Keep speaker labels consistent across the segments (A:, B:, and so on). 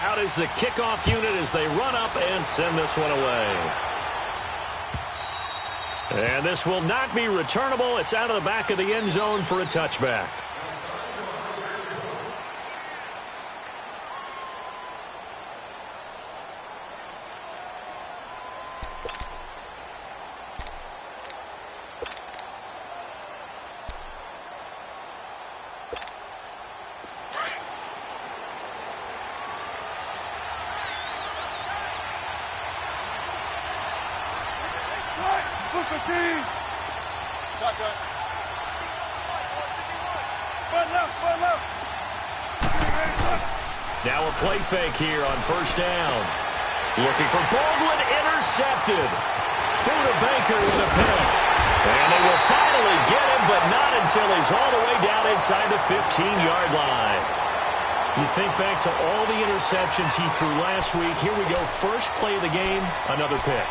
A: Out is the kickoff unit as they run up and send this one away. And this will not be returnable. It's out of the back of the end zone for a touchback.
B: Now a play fake here on first down. Looking for Baldwin, intercepted. Buda Baker with a pick. And they will finally get him, but not until he's all the way down inside the 15-yard line. You think back to all the interceptions he threw last week. Here we go, first play of the game, another pick.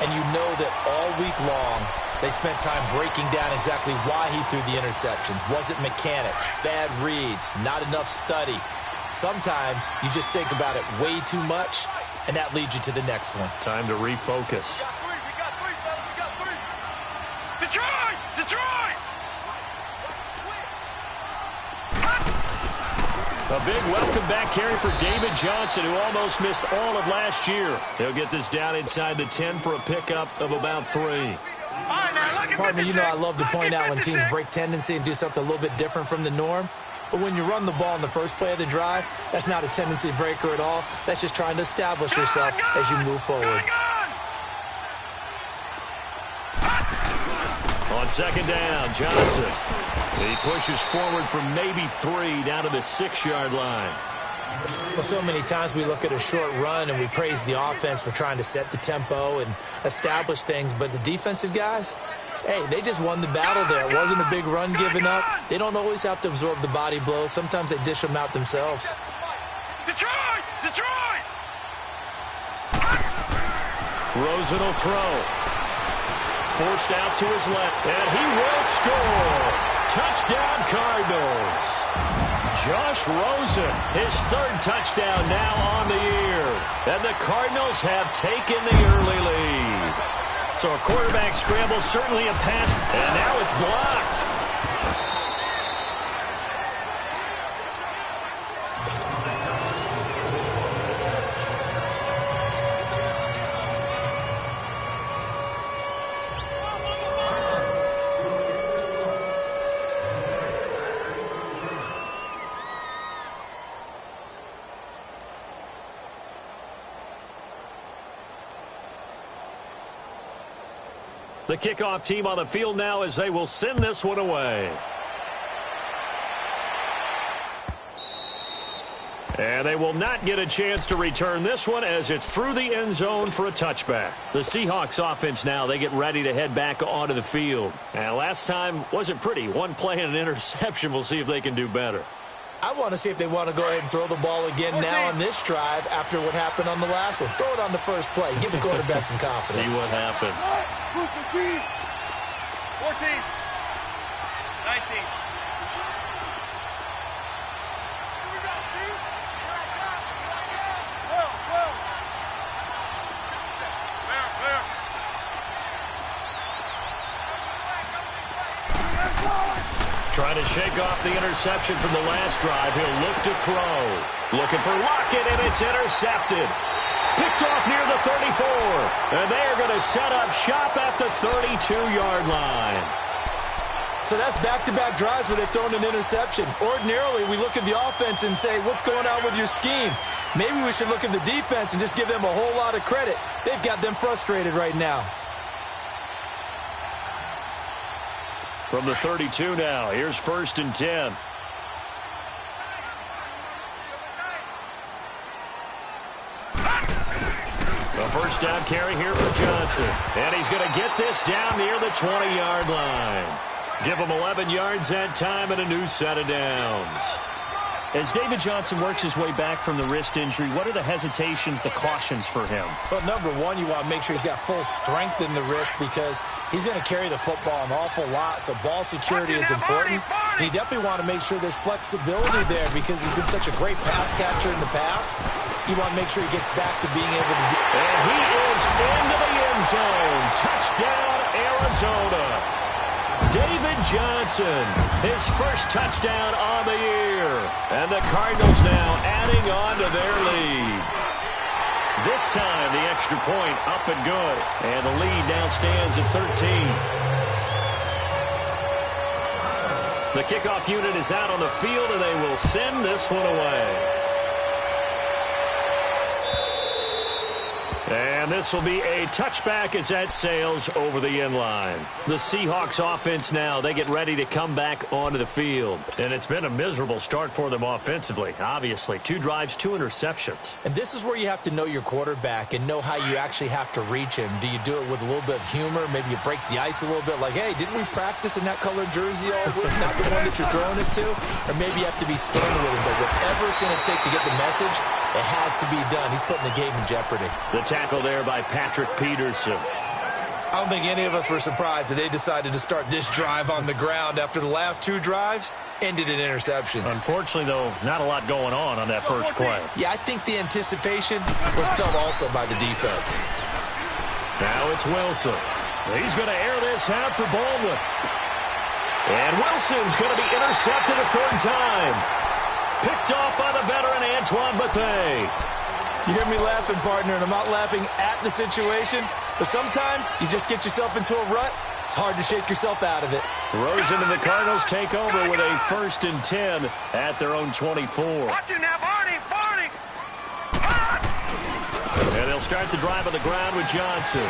C: And you know that all week long, they spent time breaking down exactly why he threw the interceptions. Was it mechanics, bad reads, not enough study? Sometimes you just think about it way too much, and that leads you to the next one.
A: Time to refocus.
D: We got three, fellas. We got three. Detroit! Detroit!
A: A big welcome back carry for David Johnson, who almost missed all of last year. He'll get this down inside the 10 for a pickup of about 3.
C: Partner, you know I love to point out when teams break tendency and do something a little bit different from the norm. But when you run the ball in the first play of the drive, that's not a tendency breaker at all. That's just trying to establish yourself as you move forward.
A: On second down, Johnson. He pushes forward from maybe 3 down to the 6-yard line.
C: Well, so many times we look at a short run and we praise the offense for trying to set the tempo and establish things, but the defensive guys, hey, they just won the battle there. It wasn't a big run given up. They don't always have to absorb the body blows. Sometimes they dish them out themselves.
D: Detroit! Detroit!
A: Rosen will throw. Forced out to his left, and he will score. Touchdown, Cardinals. Josh Rosen, his 3rd touchdown now on the year. And the Cardinals have taken the early lead. So a quarterback scramble, certainly a pass, and now it's blocked. The kickoff team on the field now as they will send this one away. And they will not get a chance to return this one as it's through the end zone for a touchback. The Seahawks offense now, they get ready to head back onto the field. And last time wasn't pretty. One play and an interception. We'll see if they can do better.
C: I want to see if they want to go ahead and throw the ball again now on this drive after what happened on the last one. Throw it on the first play. Give the quarterback some confidence.
A: See what happens.
D: 14. 19.
A: Trying to shake off the interception from the last drive. He'll look to throw. Looking for Lockett, and it's intercepted. Picked off near the 34. And they are going to set up shop at the 32-yard line.
C: So that's back-to-back drives where they've thrown an interception. Ordinarily, we look at the offense and say, what's going on with your scheme? Maybe we should look at the defense and just give them a whole lot of credit. They've got them frustrated right now.
A: From the 32 now, here's 1st and 10. A first down carry here for Johnson. And he's going to get this down near the 20-yard line. Give him 11 yards that time and a new set of downs.
E: As David Johnson works his way back from the wrist injury, what are the hesitations, the cautions for him?
C: Well, number one, you want to make sure he's got full strength in the wrist because he's going to carry the football an awful lot, so ball security is important. And you definitely want to make sure there's flexibility there because he's been such a great pass catcher in the past. You want to make sure he gets back to being able to do.
B: And he is into the end zone. Touchdown, Arizona. David Johnson, his first touchdown on the year. And the Cardinals now adding on to their lead. This time, the extra point up and good. And the lead now stands at 13. The kickoff unit is out on the field, and they will send this one away. And this will be a touchback as that sails over the end line. The Seahawks offense now, they get ready to come back onto the field. And it's been a miserable start for them offensively, obviously. 2 drives, 2 interceptions.
C: And this is where you have to know your quarterback and know how you actually have to reach him. Do you do it with a little bit of humor? Maybe you break the ice a little bit like, hey, didn't we practice in that colored jersey all week? Not the one that you're throwing it to? Or maybe you have to be stern with him. But whatever it's going to take to get the message, it has to be done. He's putting the game in jeopardy.
B: The tackle there by Patrick Peterson.
C: I don't think any of us were surprised that they decided to start this drive on the ground after the last 2 drives ended in interceptions.
E: Unfortunately, though, not a lot going on that first play.
C: Yeah, I think the anticipation was felt also by the defense.
B: Now it's Wilson. He's going to air this out for Baldwin. And Wilson's going to be intercepted a 3rd time. Picked off by the veteran Antoine Bethea.
C: You hear me laughing, partner, and I'm not laughing at the situation, but sometimes you just get yourself into a rut. It's hard to shake yourself out of it.
B: Rosen and the Cardinals take over with a 1st and 10 at their own 24.
D: Watch it now, Barney! Barney!
B: And they'll start the drive on the ground with Johnson.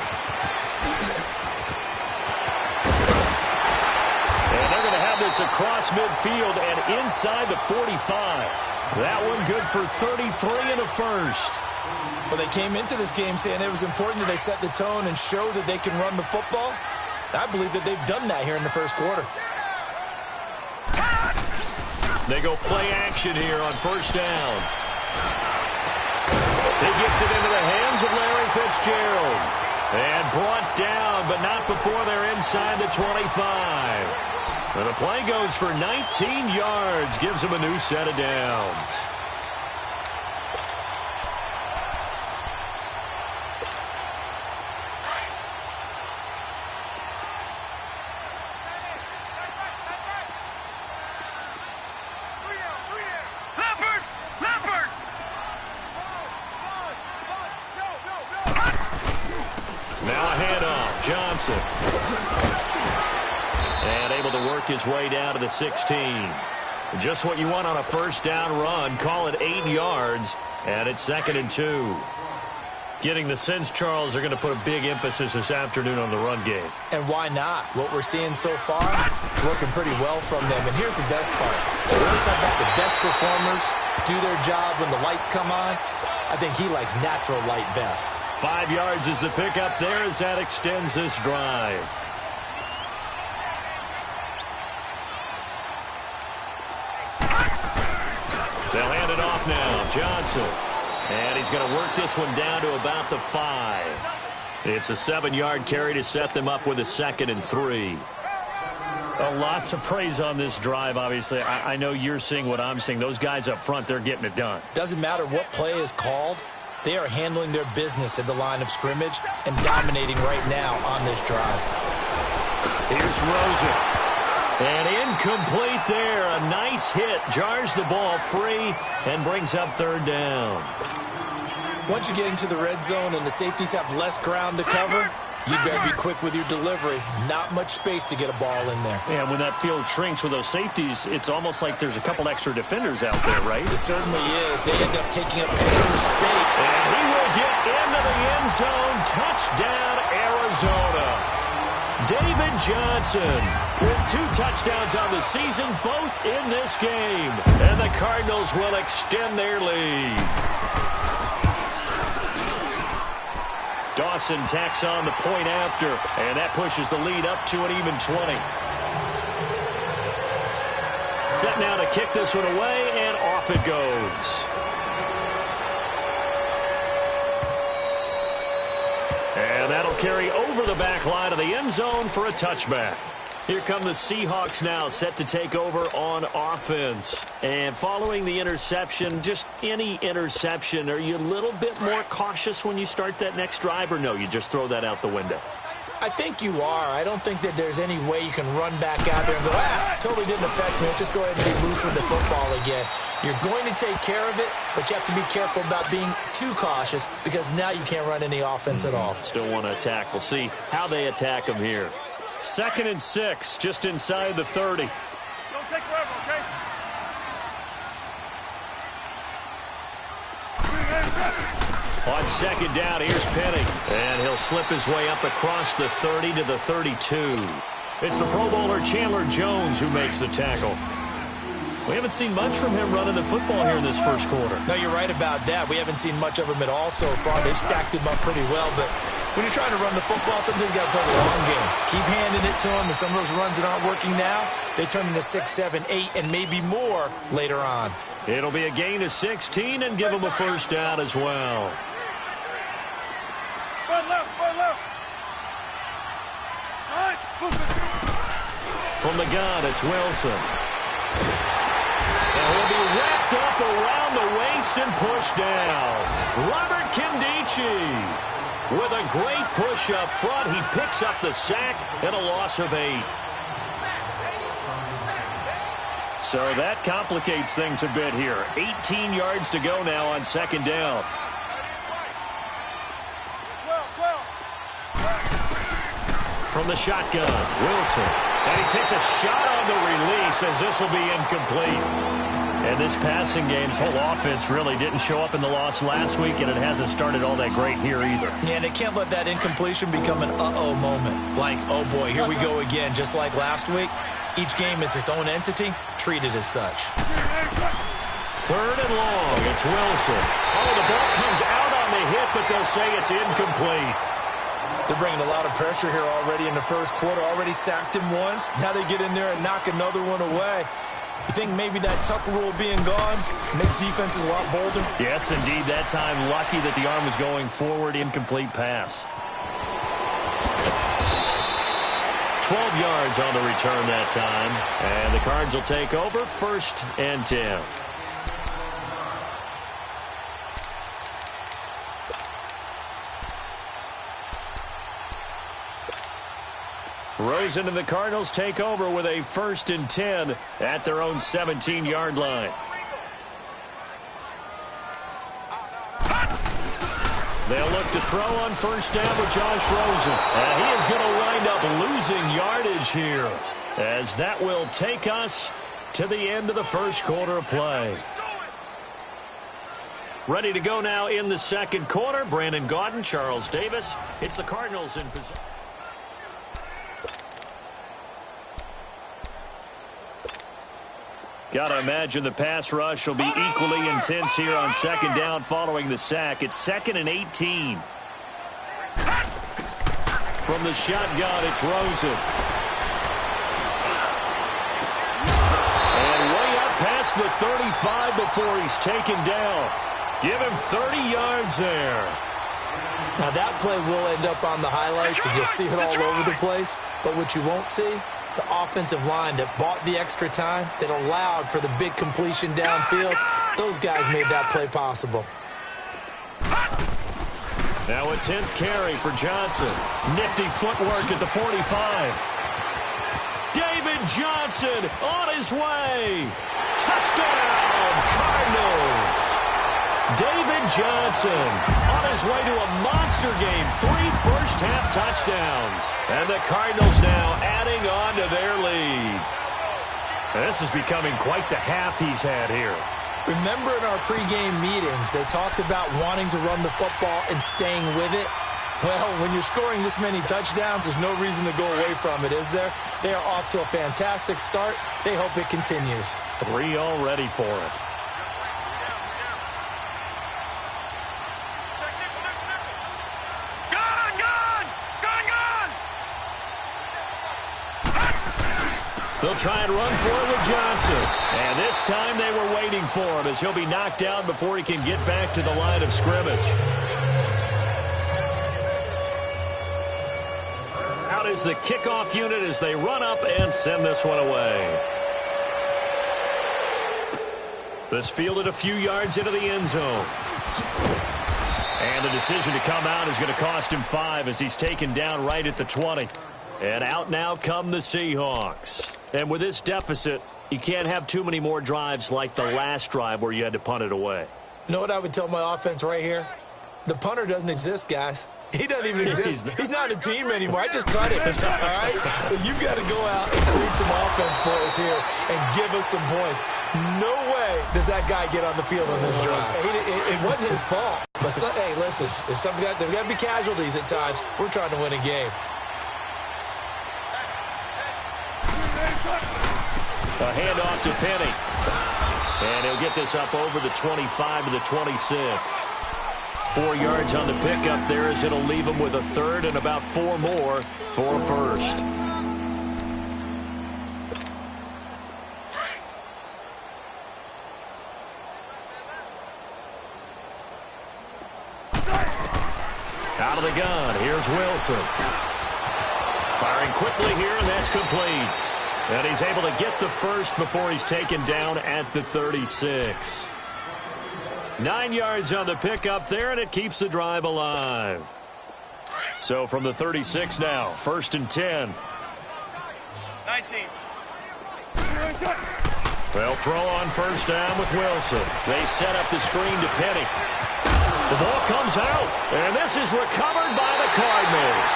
B: And they're going to have this across midfield and inside the 45. That one good for 33 and a 1st.
C: Well, they came into this game saying it was important that they set the tone and show that they can run the football. I believe that they've done that here in the 1st quarter.
B: They go play action here on 1st down. He gets it into the hands of Larry Fitzgerald. And brought down, but not before they're inside the 25. And the play goes for 19 yards, gives them a new set of downs. Now a handoff, Johnson. And able to work his way down to the 16. Just what you want on a 1st down run. Call it 8 yards, and it's 2nd and 2. Getting the sense, Charles, are going to put a big emphasis this afternoon on the run game.
C: And why not? What we're seeing so far, working pretty well from them. And here's the best part. We always have got the best performers do their job when the lights come on. I think he likes natural light best.
B: 5 yards is the pickup there as that extends this drive. They'll hand it off now. Johnson. And he's going to work this one down to about the 5. It's a 7-yard carry to set them up with a 2nd and 3.
E: A lot to praise on this drive, obviously. I know you're seeing what I'm seeing. Those guys up front, they're getting it done.
C: Doesn't matter what play is called. They are handling their business at the line of scrimmage and dominating right now on this drive.
B: Here's Rosen. And incomplete there. A nice hit. Jars the ball free and brings up 3rd down.
C: Once you get into the red zone and the safeties have less ground to cover, you better be quick with your delivery. Not much space to get a ball in there.
E: Yeah, when that field shrinks with those safeties, it's almost like there's a couple extra defenders out there, right?
C: It certainly is. They end up taking up extra space.
B: And he will get into the end zone. Touchdown, Arizona. David Johnson with 2 touchdowns on the season, both in this game. And the Cardinals will extend their lead. Dawson tacks on the point after, and that pushes the lead up to an even 20. Set now to kick this one away, and off it goes. And that'll carry over the back line of the end zone for a touchback.
E: Here come the Seahawks now, set to take over on offense. And following the interception, just any interception, are you a little bit more cautious when you start that next drive, or no, you just throw that out the window?
C: I think you are. I don't think that there's any way you can run back out there and go, totally didn't affect me. Let's just go ahead and be loose with the football again. You're going to take care of it, but you have to be careful about being too cautious because now you can't run any offense at all.
E: Still want to attack. We'll see how they attack them here. 2nd and 6, just inside the 30.
D: Don't take forever, okay?
E: On 2nd down, here's Penny. And he'll slip his way up across the 30 to the 32. It's the Pro Bowler Chandler Jones who makes the tackle. We haven't seen much from him running the football here in this first quarter.
C: No, you're right about that. We haven't seen much of him at all so far. They've stacked him up pretty well, but when you're trying to run the football, sometimes you got to play the long game. Keep handing it to him, and some of those runs that aren't working now, they turn into 6, 7, 8, and maybe more later on.
E: It'll be a gain of 16 and give him a first down as well.
D: Spun left, spun left. All right, move it.
E: From the gun, it's Wilson. And he'll be wrapped up around the waist and pushed down. Robert Kindici. With a great push up front, he picks up the sack and a loss of 8. So that complicates things a bit here. 18 yards to go now on 2nd down. From the shotgun, Wilson. And he takes a shot on the release as this will be incomplete. And this passing game's whole offense really didn't show up in the loss last week, and it hasn't started all that great here either.
C: Yeah, and they can't let that incompletion become an uh-oh moment. Like, oh boy, here we go again, just like last week. Each game is its own entity, treated as such.
E: 3rd and long, it's Wilson. Oh, the ball comes out on the hit, but they'll say it's incomplete.
C: They're bringing a lot of pressure here already in the first quarter. Already sacked him once. Now they get in there and knock another one away. You think maybe that Tucker rule being gone makes defenses a lot bolder?
E: Yes, indeed. That time, lucky that the arm was going forward. Incomplete pass. 12 yards on the return that time. And the Cards will take over 1st and 10. Rosen and the Cardinals take over with a 1st and 10 at their own 17-yard line. They'll look to throw on 1st down with Josh Rosen. And he is going to wind up losing yardage here, as that will take us to the end of the first quarter of play. Ready to go now in the 2nd quarter. Brandon Gaudin, Charles Davis. It's the Cardinals in position. Got to imagine the pass rush will be equally intense here on 2nd down following the sack. It's 2nd and 18. From the shotgun, it's Rosen. And way up past the 35 before he's taken down. Give him 30 yards there.
C: Now that play will end up on the highlights, and you'll see it all over the place. But what you won't see, the offensive line that bought the extra time, that allowed for the big completion downfield, those guys made that play possible.
E: Now a 10th carry for Johnson. Nifty footwork at the 45. David Johnson on his way. Touchdown, Cardinals. David Johnson on his way to a monster game. 3 first-half touchdowns. And the Cardinals now adding on to their lead. And this is becoming quite the half he's had here.
C: Remember in our pregame meetings, they talked about wanting to run the football and staying with it? Well, when you're scoring this many touchdowns, there's no reason to go away from it, is there? They are off to a fantastic start. They hope it continues.
E: 3 already for it. They'll try and run for it with Johnson. And this time they were waiting for him as he'll be knocked down before he can get back to the line of scrimmage.
B: Out out is the kickoff unit as they run up and send this one away. This fielded a few yards into the end zone. And the decision to come out is going to cost him 5 as he's taken down right at the 20. And out now come the Seahawks. And with this deficit, you can't have too many more drives like the last drive where you had to punt it away.
C: You know what I would tell my offense right here? The punter doesn't exist, guys. He doesn't even exist. He's not a team anymore. I just cut it, all right? So you've got to go out and create some offense for us here and give us some points. No way does that guy get on the field on this drive. It wasn't his fault. But, hey, listen, there's got to be casualties at times. We're trying to win a game.
B: A handoff to Penny. And he'll get this up over the 25 to the 26. 4 yards on the pickup there as it'll leave him with a third and about 4 more for a first. Out of the gun, here's Wilson. Firing quickly here, and that's complete. And he's able to get the first before he's taken down at the 36. 9 yards on the pickup there, and it keeps the drive alive. So from the 36 now, 1st and 10.
D: 19.
B: They'll throw on 1st down with Wilson. They set up the screen to Penny. The ball comes out, and this is recovered by the Cardinals.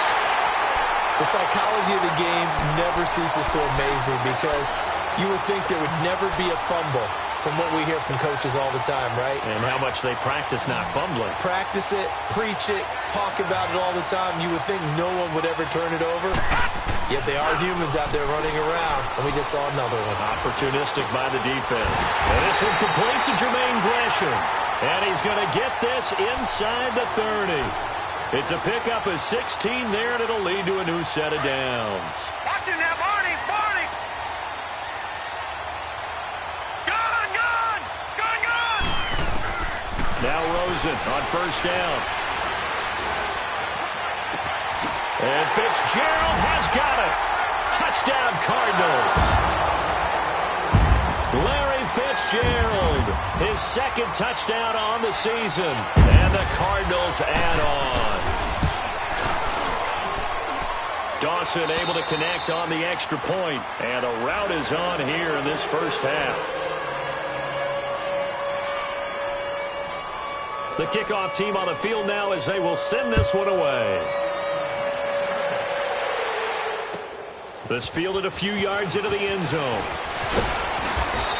C: The psychology of the game never ceases to amaze me because you would think there would never be a fumble from what we hear from coaches all the time, right?
B: And how much they practice not fumbling.
C: Practice it, preach it, talk about it all the time. You would think no one would ever turn it over. Yet they are humans out there running around, and we just saw another one.
B: Opportunistic by the defense. And this one complete to Jermaine Gresham. And he's going to get this inside the 30. It's a pickup of 16 there, and it'll lead to a new set of downs.
D: Watch him now, Barney! Barney! Gun! Gun! Gun! Gun!
B: Now Rosen on 1st down. And Fitzgerald has got it. Touchdown, Cardinals. Larry Fitzgerald, his 2nd touchdown on the season. And the Cardinals add on. Dawson able to connect on the extra point. And a rout is on here in this first half. The kickoff team on the field now as they will send this one away. This fielded a few yards into the end zone.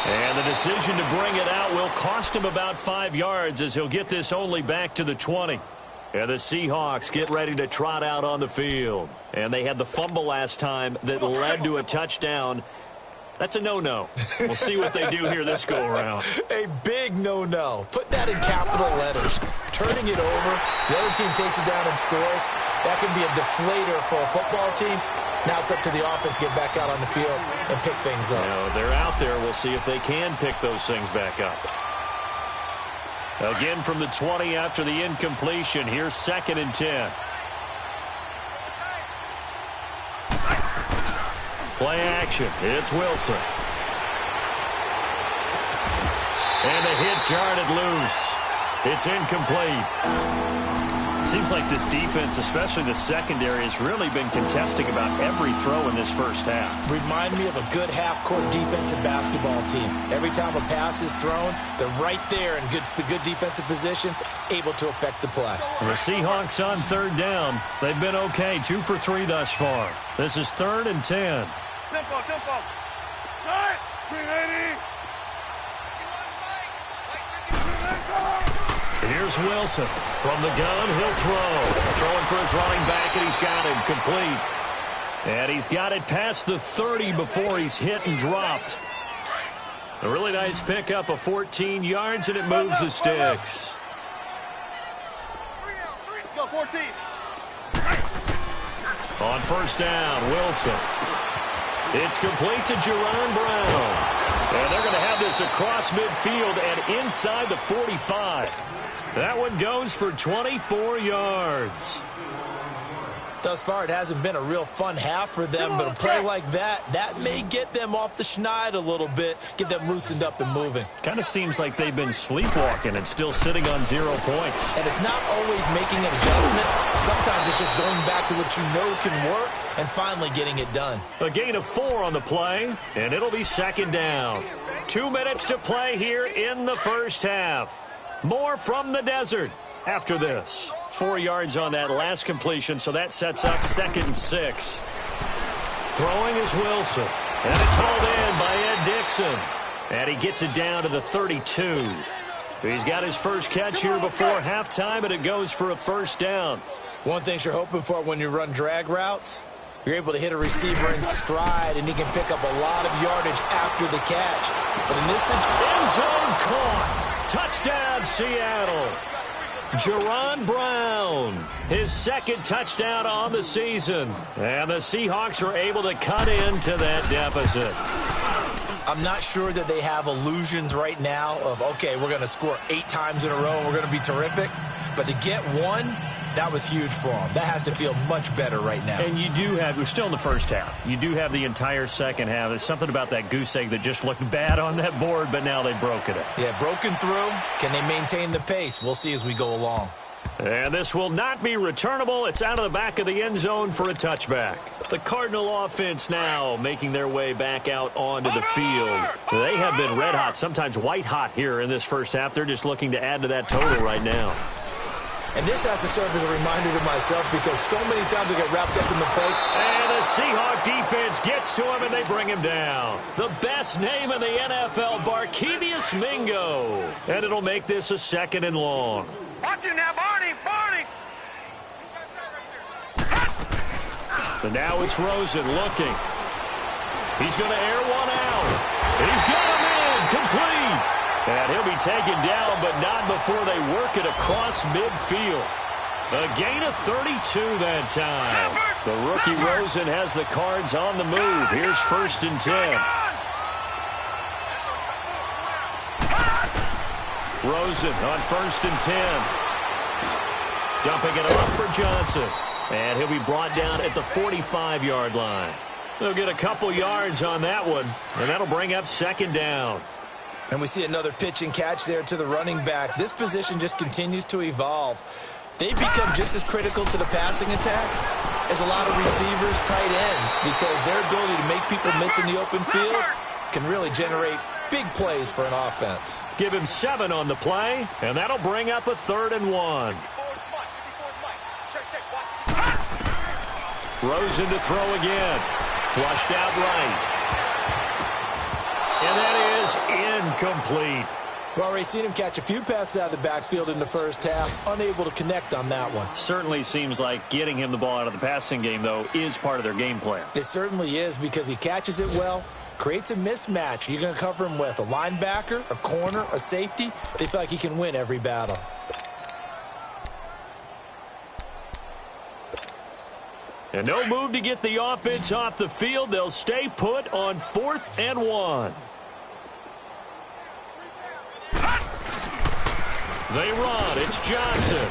B: And the decision to bring it out will cost him about 5 yards as he'll get this only back to the 20. And the Seahawks get ready to trot out on the field. And they had the fumble last time that led to a touchdown. That's a no-no. We'll see what they do here this go-around.
C: A big no-no. Put that in capital letters. Turning it over, the other team takes it down and scores. That can be a deflator for a football team. Now it's up to the offense to get back out on the field and pick things up.
B: They're out there. We'll see if they can pick those things back up. Again from the 20 after the incompletion. Here's 2nd and 10. Play action. It's Wilson. And the hit jarred it loose. It's incomplete. Seems like this defense, especially the secondary, has really been contesting about every throw in this first half.
C: Remind me of a good half-court defensive basketball team. Every time a pass is thrown, they're right there in good defensive position, able to affect the play.
B: The Seahawks on 3rd down. They've been okay, 2 for 3 thus far. This is 3rd and 10.
D: Tempo, tempo. Right. 380.
B: Here's Wilson. From the gun, he'll throw. Throwing for his running back, and he's got him complete. And he's got it past the 30 before he's hit and dropped. A really nice pickup of 14 yards, and it moves the sticks.
D: Let's go, 14.
B: On 1st down, Wilson. It's complete to Jerron Brown. And they're going to have this across midfield and inside the 45. That one goes for 24 yards.
C: Thus far, it hasn't been a real fun half for them, but a play like that may get them off the schneid a little bit, get them loosened up and moving.
B: Kind of seems like they've been sleepwalking and still sitting on 0 points.
C: And it's not always making an adjustment. Sometimes it's just going back to what you know can work and finally getting it done.
B: A gain of 4 on the play, and it'll be second down. 2 minutes to play here in the first half. More from the desert after this. 4 yards on that last completion, so that sets up 2nd and 6. Throwing is Wilson, and it's hauled in by Ed Dixon. And he gets it down to the 32. He's got his first catch here before halftime, and it goes for a first down.
C: One thing you're hoping for when you run drag routes, you're able to hit a receiver in stride, and he can pick up a lot of yardage after the catch. But in this
B: end zone caught. Touchdown, Seattle. Jerron Brown, his 2nd touchdown on the season. And the Seahawks are able to cut into that deficit.
C: I'm not sure that they have illusions right now of, okay, we're going to score 8 times in a row and we're going to be terrific. But to get one, that was huge for them. That has to feel much better right now.
B: And you do have, we're still in the first half. You do have the entire second half. There's something about that goose egg that just looked bad on that board, but now they've broken it.
C: Yeah, broken through. Can they maintain the pace? We'll see as we go along.
B: And this will not be returnable. It's out of the back of the end zone for a touchback. The Cardinal offense now making their way back out onto the field. They have been red hot, sometimes white hot here in this first half. They're just looking to add to that total right now.
C: And this has to serve as a reminder to myself because so many times I get wrapped up in the play.
B: And the Seahawk defense gets to him, and they bring him down. The best name in the NFL, Barkevious Mingo. And it'll make this a 2nd and long.
D: Watch it now, Barney! Barney!
B: And now it's Rosen looking. He's going to air one out. He's got him in, complete. And he'll be taken down, but not before they work it across midfield. A gain of 32 that time. The rookie Rosen has the Cards on the move. Here's 1st and 10. Rosen on 1st and 10. Dumping it off for Johnson. And he'll be brought down at the 45-yard line. They'll get a couple yards on that one, and that'll bring up 2nd down.
C: And we see another pitch and catch there to the running back. This position just continues to evolve. They've become just as critical to the passing attack as a lot of receivers, tight ends, because their ability to make people miss in the open field can really generate big plays for an offense.
B: Give him 7 on the play, and that'll bring up a 3rd and 1. Rosen to throw again. Flushed out right. And that is incomplete.
C: We've already seen him catch a few passes out of the backfield in the first half, unable to connect on that one.
B: Certainly seems like getting him the ball out of the passing game, though, is part of their game plan.
C: It certainly is because he catches it well, creates a mismatch. You're going to cover him with a linebacker, a corner, a safety. They feel like he can win every battle.
B: And no move to get the offense off the field. They'll stay put on 4th and 1. They run. It's Johnson.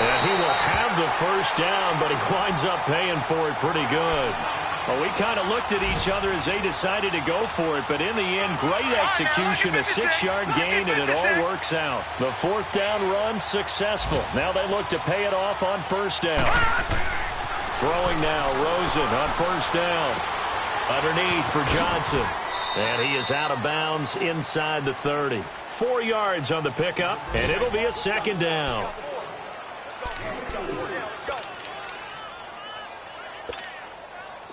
B: And he will have the first down, but he winds up paying for it pretty good. Well, we kind of looked at each other as they decided to go for it, but in the end, great execution, a 6-yard gain, and it all works out. The 4th down run successful. Now they look to pay it off on 1st down. Throwing now, Rosen on 1st down. Underneath for Johnson. And he is out of bounds inside the 30. 4 yards on the pickup, and it'll be a 2nd down.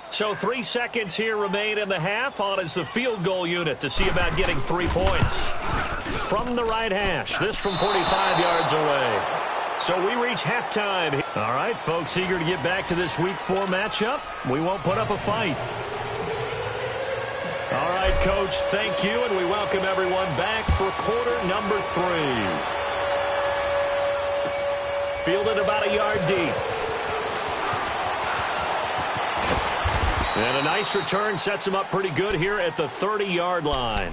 B: So 3 seconds here remain in the half. On is the field goal unit to see about getting 3 points. From the right hash, this from 45 yards away. So we reach halftime. All right, folks, eager to get back to this Week 4 matchup. We won't put up a fight. All right, Coach, thank you, and we welcome everyone back for quarter number 3. Fielded about a yard deep. And a nice return sets him up pretty good here at the 30-yard line.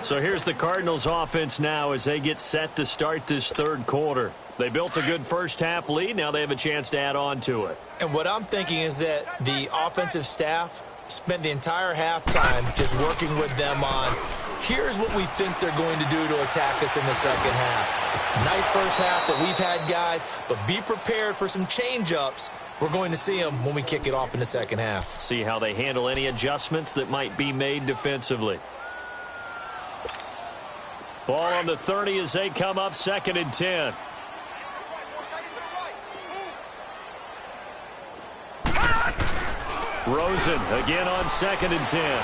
B: So here's the Cardinals offense now as they get set to start this third quarter. They built a good first-half lead. Now they have a chance to add on to it.
C: And what I'm thinking is that the offensive staff spent the entire halftime just working with them on, here's what we think they're going to do to attack us in the second half. Nice first half that we've had, guys, but be prepared for some change-ups. We're going to see them when we kick it off in the second half.
B: See how they handle any adjustments that might be made defensively. Ball on the 30 as they come up 2nd and 10. Rosen again on 2nd and 10.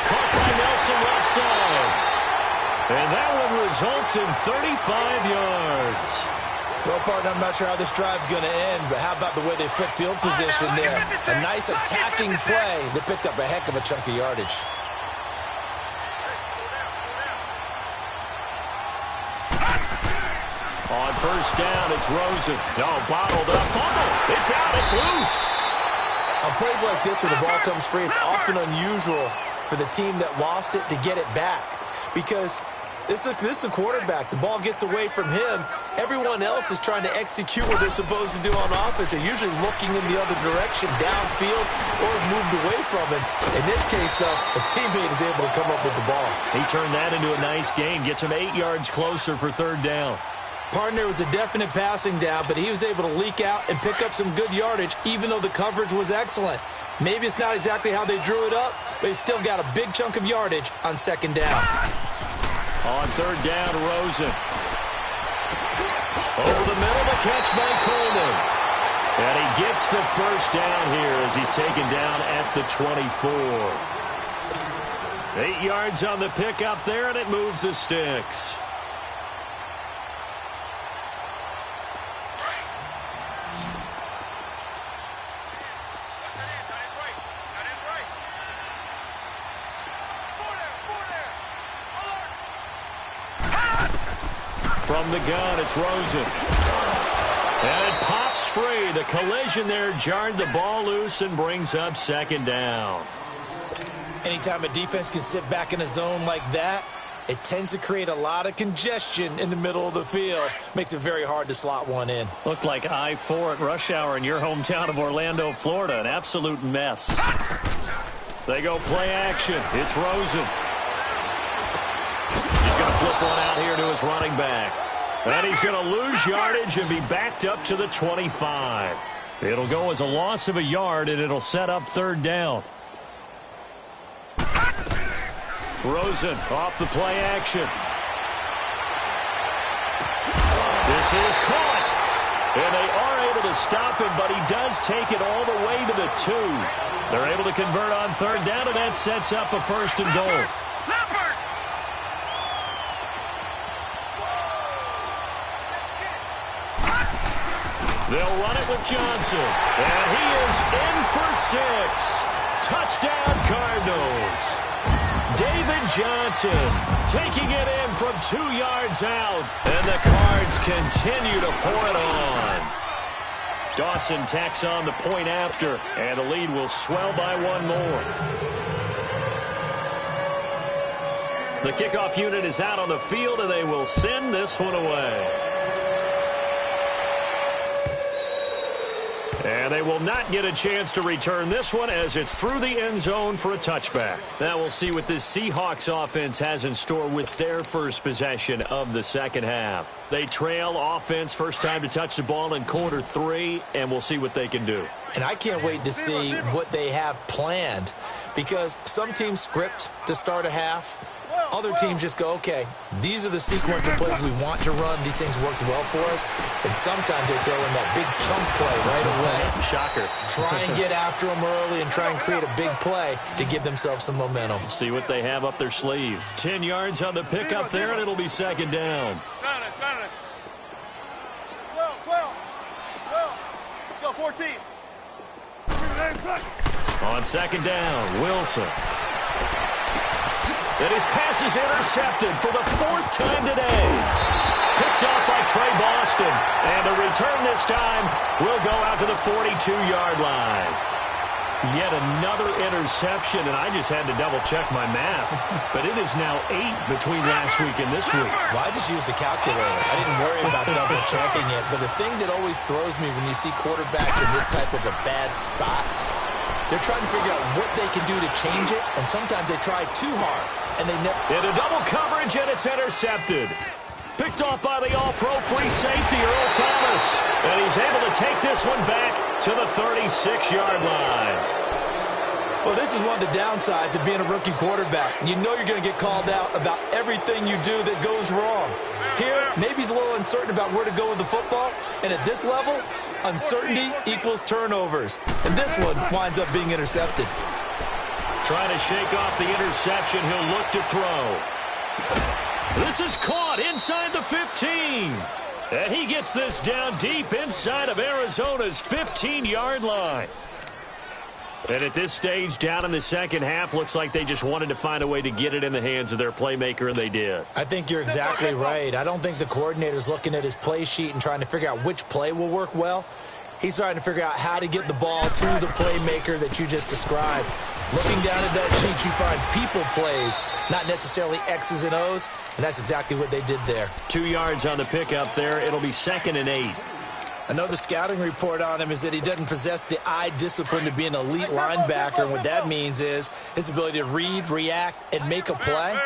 B: Caught by Nelson left side. And that one results in 35 yards.
C: Well, partner, I'm not sure how this drive's going to end, but how about the way they flip field position there? A nice attacking play that picked up a heck of a chunk of yardage.
B: On first down, it's Rosen. No, bottled up. Fumble. It's out. It's loose.
C: On plays like this where the ball comes free, it's often unusual for the team that lost it to get it back. Because this is the quarterback. The ball gets away from him. Everyone else is trying to execute what they're supposed to do on offense. They're usually looking in the other direction, downfield, or moved away from him. In this case, though, a teammate is able to come up with the ball.
B: He turned that into a nice gain. Gets him 8 yards closer for third down.
C: Partner was a definite passing down, but he was able to leak out and pick up some good yardage, even though the coverage was excellent. Maybe it's not exactly how they drew it up, but he still got a big chunk of yardage on second down.
B: On third down, Rosen. Over the middle, the catch by Coleman. And he gets the first down here as he's taken down at the 24. 8 yards on the pickup there, and it moves the sticks. From the gun, it's Rosen. And it pops free. The collision there jarred the ball loose and brings up second down.
C: Anytime a defense can sit back in a zone like that, it tends to create a lot of congestion in the middle of the field. Makes it very hard to slot one in.
B: Looked like I-4 at rush hour in your hometown of Orlando, Florida. An absolute mess. They go play action. It's Rosen. He's going to flip one out here to his running back. And he's going to lose yardage and be backed up to the 25. It'll go as a loss of a yard, and it'll set up third down. Rosen off the play action. This is caught. And they are able to stop him, but he does take it all the way to the 2. They're able to convert on third down, and that sets up a 1st and goal. They'll run it with Johnson. And he is in for 6. Touchdown, Cardinals. David Johnson taking it in from 2 yards out. And the Cards continue to pour it on. Dawson tacks on the point after. And the lead will swell by 1 more. The kickoff unit is out on the field, and they will send this one away. And they will not get a chance to return this one as it's through the end zone for a touchback. Now we'll see what this Seahawks offense has in store with their first possession of the second half. They trail offense first time to touch the ball in quarter 3, and we'll see what they can do.
C: And I can't wait to see what they have planned, because some teams script to start a half. Other teams just go, okay, these are the sequence of plays we want to run. These things worked well for us. And sometimes they throw in that big chunk play right away.
B: Shocker.
C: Try and get after them early and try and create a big play to give themselves some momentum.
B: See what they have up their sleeve. 10 yards on the pickup there, and it'll be second down.
D: 12. Let's go, 14.
B: On second down, Wilson. And his pass is intercepted for the 4th time today. Picked off by Trey Boston. And the return this time will go out to the 42-yard line. Yet another interception, and I just had to double-check my math. But it is now 8 between last week and this week.
C: Well, I just used the calculator. I didn't worry about double-checking it. But the thing that always throws me when you see quarterbacks in this type of a bad spot, they're trying to figure out what they can do to change it, and sometimes they try too hard, and they never...
B: Into double coverage, and it's intercepted. Picked off by the all-pro free safety, Earl Thomas. And he's able to take this one back to the 36-yard line.
C: Well, this is one of the downsides of being a rookie quarterback. You know you're going to get called out about everything you do that goes wrong. Here, maybe he's a little uncertain about where to go with the football. And at this level, uncertainty equals turnovers. And this one winds up being intercepted.
B: Trying to shake off the interception. He'll look to throw. This is caught inside the 15. And he gets this down deep inside of Arizona's 15-yard line. And at this stage, down in the second half, looks like they just wanted to find a way to get it in the hands of their playmaker, and they did.
C: I think you're exactly right. I don't think the coordinator's looking at his play sheet and trying to figure out which play will work well. He's trying to figure out how to get the ball to the playmaker that you just described. Looking down at that sheet, you find people plays, not necessarily X's and O's, and that's exactly what they did there.
B: 2 yards on the pickup there. It'll be 2nd and 8.
C: Another scouting report on him is that he doesn't possess the eye discipline to be an elite linebacker, and what that means is his ability to read, react, and make a play.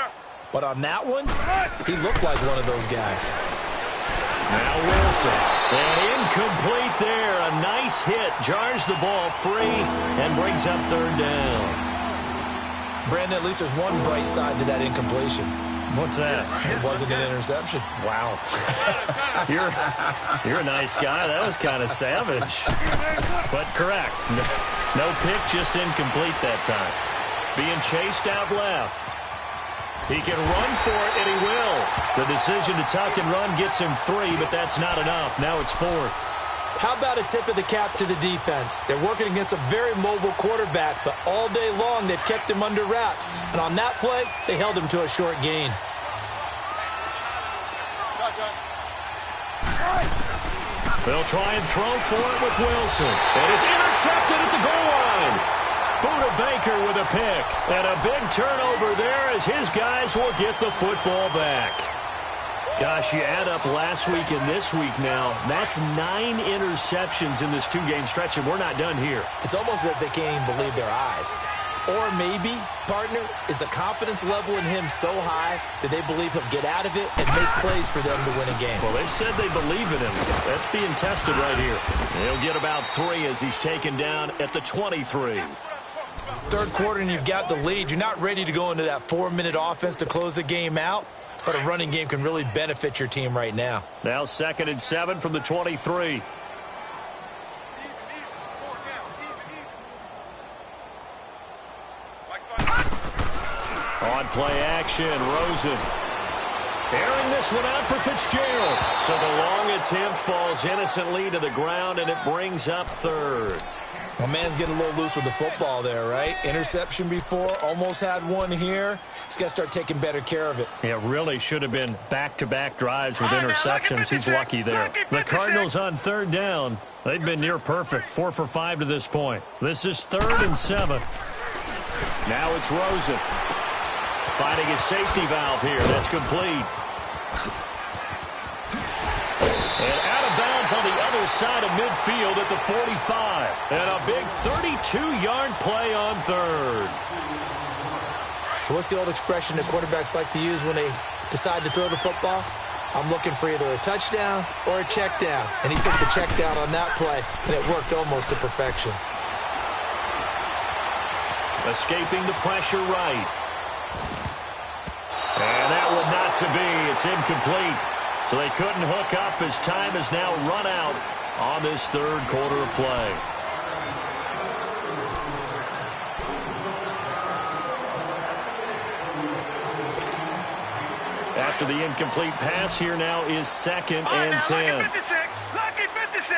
C: But on that one, he looked like one of those guys.
B: Now Wilson, and incomplete there. A nice hit, jars the ball free, and brings up 3rd down.
C: Brandon, at least there's one bright side to that incompletion.
B: What's that?
C: It wasn't an interception.
B: Wow. You're a nice guy. That was kind of savage. But correct. No pick, just incomplete that time. Being chased out left. He can run for it, and he will. The decision to tuck and run gets him 3, but that's not enough. Now it's 4th.
C: How about a tip of the cap to the defense? They're working against a very mobile quarterback, but all day long they've kept him under wraps. And on that play, they held him to a short gain.
B: They'll try and throw for it with Wilson. And it's intercepted at the goal line. Buda Baker with a pick. And a big turnover there as his guys will get the football back. Gosh, you add up last week and this week now. That's 9 interceptions in this 2-game stretch, and we're not done here.
C: It's almost as if they can't even believe their eyes. Or maybe, partner, is the confidence level in him so high that they believe he'll get out of it and make plays for them to win a game.
B: Well, they've said they believe in him. That's being tested right here. He'll get about 3 as he's taken down at the 23.
C: Third quarter and you've got the lead. You're not ready to go into that 4-minute offense to close the game out. But a running game can really benefit your team right now.
B: Now 2nd and 7 from the 23. On play action, Rosen. Airing this one out for Fitzgerald. So the long attempt falls innocently to the ground, and it brings up 3rd.
C: Well, man's getting a little loose with the football there, right? Interception before, almost had one here. He's got to start taking better care of it.
B: Yeah, really should have been back-to-back drives with interceptions. He's lucky there. The Cardinals on 3rd down. They've been near perfect, 4 for 5 to this point. This is 3rd and 7. Now it's Rosen. Finding his safety valve here. That's complete. And out of bounds on the other side of midfield at the 45. And a big 32-yard play on 3rd.
C: So what's the old expression that quarterbacks like to use when they decide to throw the football? I'm looking for either a touchdown or a check down. And he took the check down on that play, and it worked almost to perfection.
B: Escaping the pressure right. And that one not to be. It's incomplete. So they couldn't hook up as time is now run out on this 3rd quarter of play. After the incomplete pass, here now is 2nd and 10.
D: Lucky 56. Lucky 56.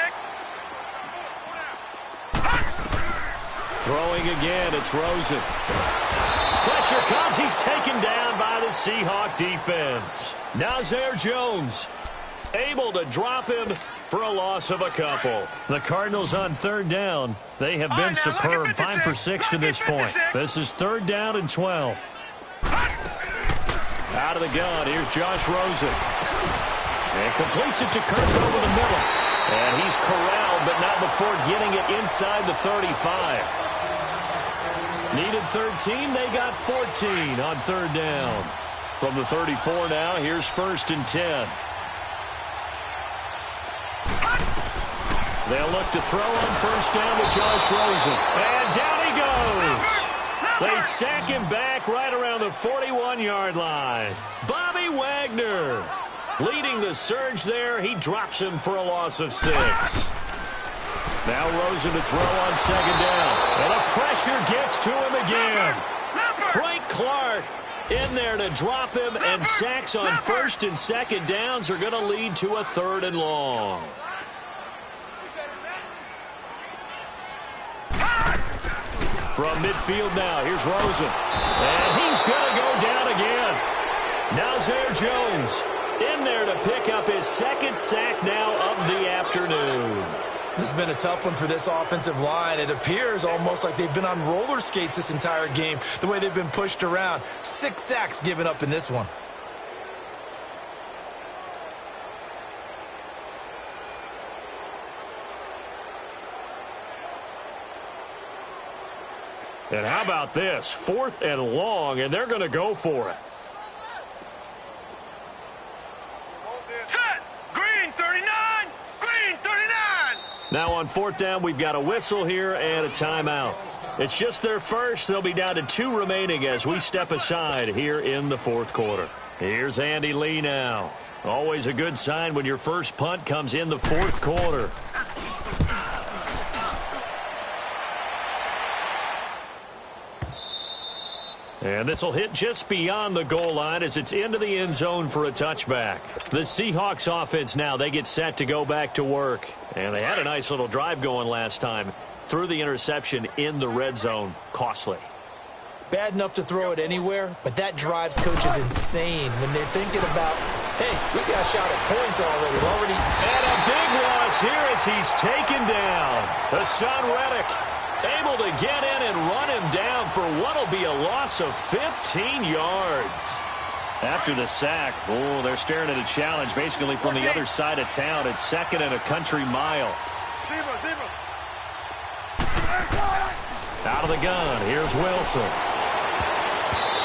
B: Throwing again, it's Rosen. Pressure comes. He's taken down by the Seahawk defense. Now Zaire Jones. able to drop him for a loss of a couple. The Cardinals on third down. They have been superb. 5 for 6 to this point. This is 3rd down and 12. Out of the gun, here's Josh Rosen. And completes it to Kirk over the middle. And he's corralled, but not before getting it inside the 35. Needed 13, they got 14 on 3rd down. From the 34 now, here's 1st and 10. They'll look to throw on 1st down with Josh Rosen. And down he goes. They sack him back right around the 41-yard line. Bobby Wagner leading the surge there. He drops him for a loss of 6. Now Rosen to throw on 2nd down. And the pressure gets to him again. Frank Clark in there to drop him, and sacks on 1st and 2nd downs are going to lead to a 3rd and long. From midfield now, here's Rosen. And he's going to go down again. Now Zaire Jones in there to pick up his 2nd sack now of the afternoon.
C: This has been a tough one for this offensive line. It appears almost like they've been on roller skates this entire game, the way they've been pushed around. 6 sacks given up in this one.
B: And how about this? 4th and long, and they're going to go for it.
D: Set! Green 39! Green 39!
B: Now on 4th down, we've got a whistle here and a timeout. It's just their first. They'll be down to 2 remaining as we step aside here in the 4th quarter. Here's Andy Lee now. Always a good sign when your first punt comes in the 4th quarter. And this will hit just beyond the goal line as it's into the end zone for a touchback. The Seahawks offense now, they get set to go back to work. And they had a nice little drive going last time. Threw the interception in the red zone. Costly.
C: Bad enough to throw it anywhere, but that drives coaches insane when they're thinking about, hey, we got a shot at points already.
B: And a big loss here as he's taken down. Hassan Reddick able to get in and run him down for what will be a loss of 15 yards. After the sack, they're staring at a challenge basically from the other side of town. It's 2nd and a country mile. Out of the gun, here's Wilson.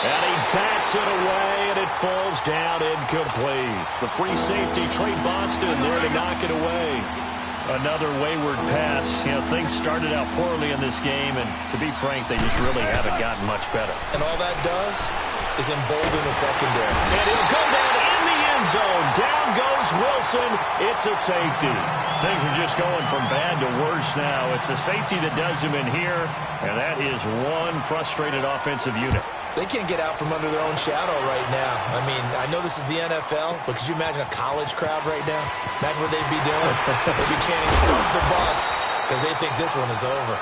B: And he bats it away, and it falls down incomplete. The free safety, Trey Boston, there to knock it away. Another wayward pass. You know, things started out poorly in this game, and to be frank, they just really haven't gotten much better.
C: And all that does is embolden the secondary.
B: And he'll go down in the end zone. Down goes Wilson. It's a safety. Things are just going from bad to worse now. It's a safety that does him in here, and that is one frustrated offensive unit.
C: They can't get out from under their own shadow right now. I mean, I know this is the NFL, but could you imagine a college crowd right now? Imagine what they'd be doing. They'd be chanting, "Start the bus," because they think this one is over.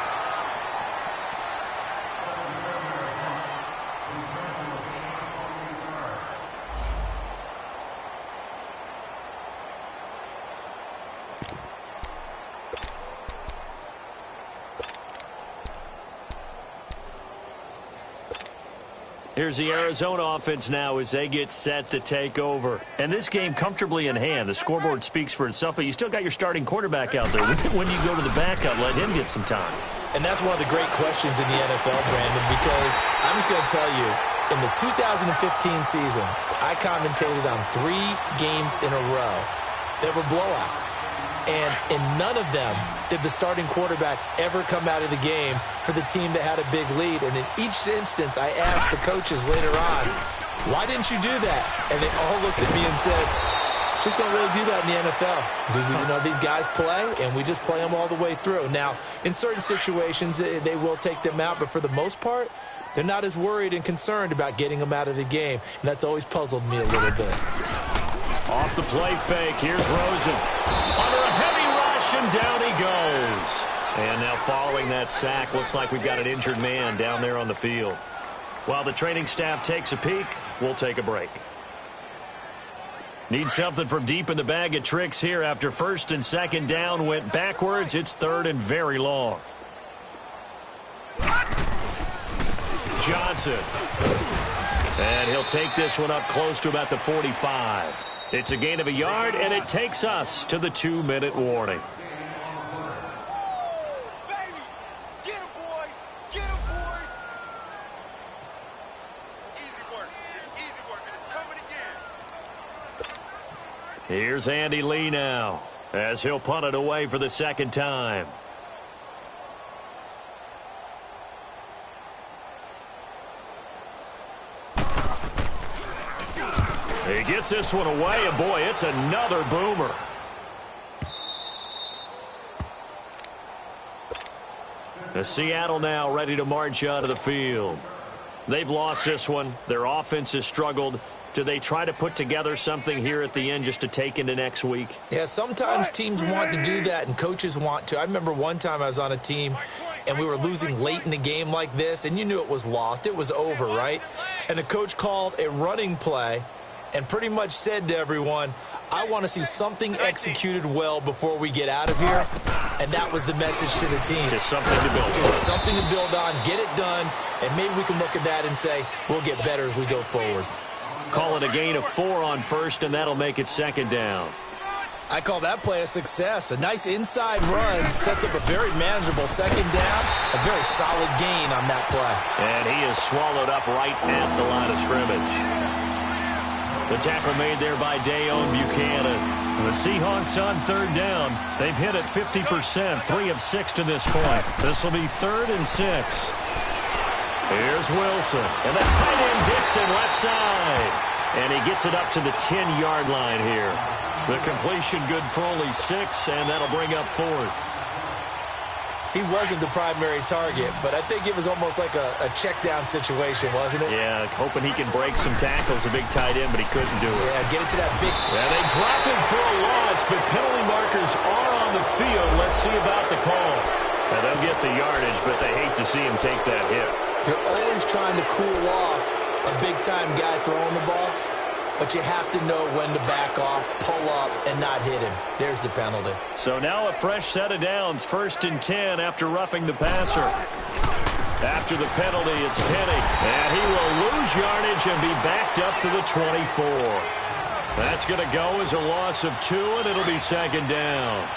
B: Here's the Arizona offense now as they get set to take over. And this game comfortably in hand. The scoreboard speaks for itself, but you still got your starting quarterback out there. When you go to the backup, let him get some time.
C: And that's one of the great questions in the NFL, Brandon, because I'm just going to tell you, in the 2015 season, I commentated on 3 games in a row. There were blowouts. And in none of them did the starting quarterback ever come out of the game for the team that had a big lead. And in each instance, I asked the coaches later on, why didn't you do that? And they all looked at me and said, just don't really do that in the NFL. You know, these guys play, and we just play them all the way through. Now, in certain situations, they will take them out, but for the most part, they're not as worried and concerned about getting them out of the game. And that's always puzzled me a little bit.
B: Off the play fake, here's Rosen. Under a heavy rush, and down he goes. And now following that sack, looks like we've got an injured man down there on the field. While the training staff takes a peek, we'll take a break. Need something from deep in the bag of tricks here after first and second down went backwards. It's third and very long. Johnson. And he'll take this one up close to about the 45. It's a gain of a yard, and it takes us to the 2-minute warning. Here's Andy Lee now, as he'll punt it away for the second time. He gets this one away, and boy, it's another boomer. Seattle now ready to march out of the field. They've lost this one. Their offense has struggled. Do they try to put together something here at the end just to take into next week?
C: Yeah, sometimes teams want to do that and coaches want to. I remember one time I was on a team and we were losing late in the game like this, and you knew it was lost. It was over, right? And the coach called a running play and pretty much said to everyone, I want to see something executed well before we get out of here. And that was the message to the team.
B: Just something to build on.
C: Just something to build on, get it done, and maybe we can look at that and say, we'll get better as we go forward.
B: Call it a gain of 4 on first, and that'll make it second down.
C: I call that play a success. A nice inside run sets up a very manageable second down, a very solid gain on that play.
B: And he is swallowed up right at the line of scrimmage. The tackle made there by Dayon Buchanan. The Seahawks on third down. They've hit it 50%, 3 of 6 to this point. This will be 3rd and 6. Here's Wilson, and the tight end Dixon left side. And he gets it up to the 10-yard line here. The completion good for only 6, and that'll bring up 4th.
C: He wasn't the primary target, but I think it was almost like a check-down situation, wasn't it?
B: Yeah, hoping he can break some tackles, a big tight end, but he couldn't do it.
C: Yeah, get it to that big...
B: Yeah, they drop him for a loss, but penalty markers are on the field. Let's see about the call. Now, they'll get the yardage, but they hate to see him take that hit.
C: You're always trying to cool off a big-time guy throwing the ball, but you have to know when to back off, pull up, and not hit him. There's the penalty.
B: So now a fresh set of downs, 1st and 10 after roughing the passer. After the penalty, it's Penny, and he will lose yardage and be backed up to the 24. That's going to go as a loss of 2, and it'll be second down.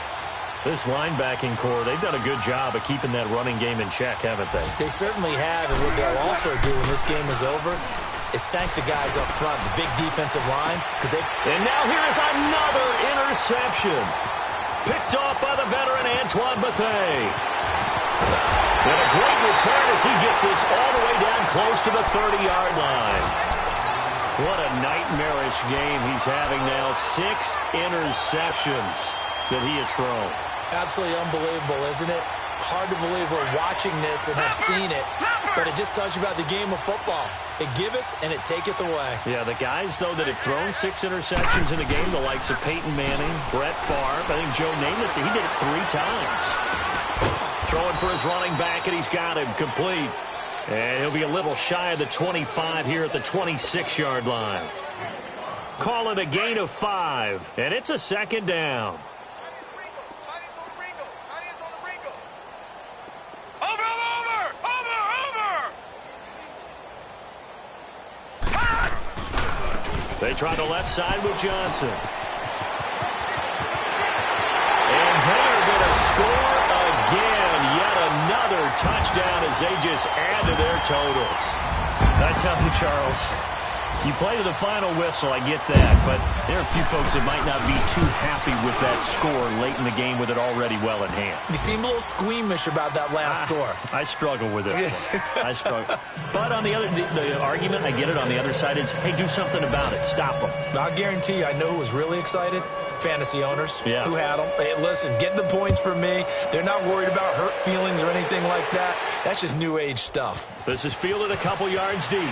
B: This linebacking core, they've done a good job of keeping that running game in check, haven't they?
C: They certainly have, and what they'll also do when this game is over is thank the guys up front, the big defensive line, because they...
B: And now here is another interception. Picked off by the veteran Antoine Bethea. And a great return as he gets this all the way down close to the 30-yard line. What a nightmarish game he's having now. 6 interceptions that he has thrown.
C: Absolutely unbelievable, isn't it? Hard to believe we're watching this and have seen it, but it just tells you about the game of football. It giveth and it taketh away.
B: Yeah, the guys, though, that have thrown 6 interceptions in a game, the likes of Peyton Manning, Brett Favre, I think Joe Namath, he did it 3 times. Throwing for his running back, and he's got him complete. And he'll be a little shy of the 25 here at the 26-yard line. Call it a gain of 5, and it's a second down. They try the left side with Johnson. And they're going to score again. Yet another touchdown as they just add to their totals. I tell you, Charles, you play to the final whistle, I get that. But there are a few folks that might not be too happy with that score late in the game with it already well in hand.
C: You seem a little squeamish about that last score.
B: I struggle with this one. I struggle. But on the other, the argument, I get it, on the other side is, hey, do something about it. Stop them.
C: I'll guarantee you, I know who was really excited. Fantasy owners who had them. Hey, listen, get the points for me. They're not worried about hurt feelings or anything like that. That's just new age stuff.
B: This is fielded a couple yards deep.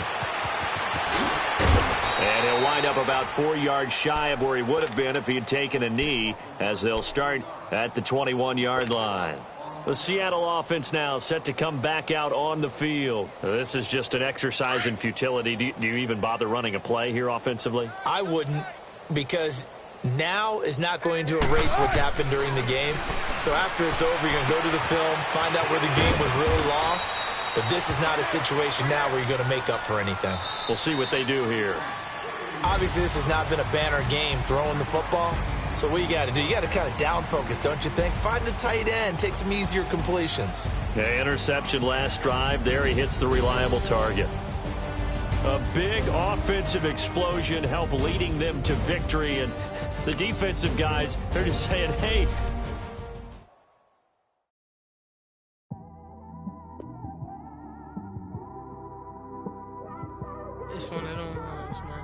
B: And he'll wind up about 4 yards shy of where he would have been if he had taken a knee, as they'll start at the 21-yard line. The Seattle offense now set to come back out on the field. This is just an exercise in futility. Do you even bother running a play here offensively?
C: I wouldn't. because now is not going to erase what's happened during the game. So after it's over, you're going to go to the film, find out where the game was really lost. But this is not a situation now where you're going to make up for anything.
B: We'll see what they do here.
C: Obviously, this has not been a banner game throwing the football. So what you got to do, you got to kind of down focus, don't you think? Find the tight end, take some easier completions.
B: Yeah, interception last drive. There he hits the reliable target.
E: A big offensive explosion helped leading them to victory. And the defensive guys, they're just saying, hey.
F: This one, I don't want.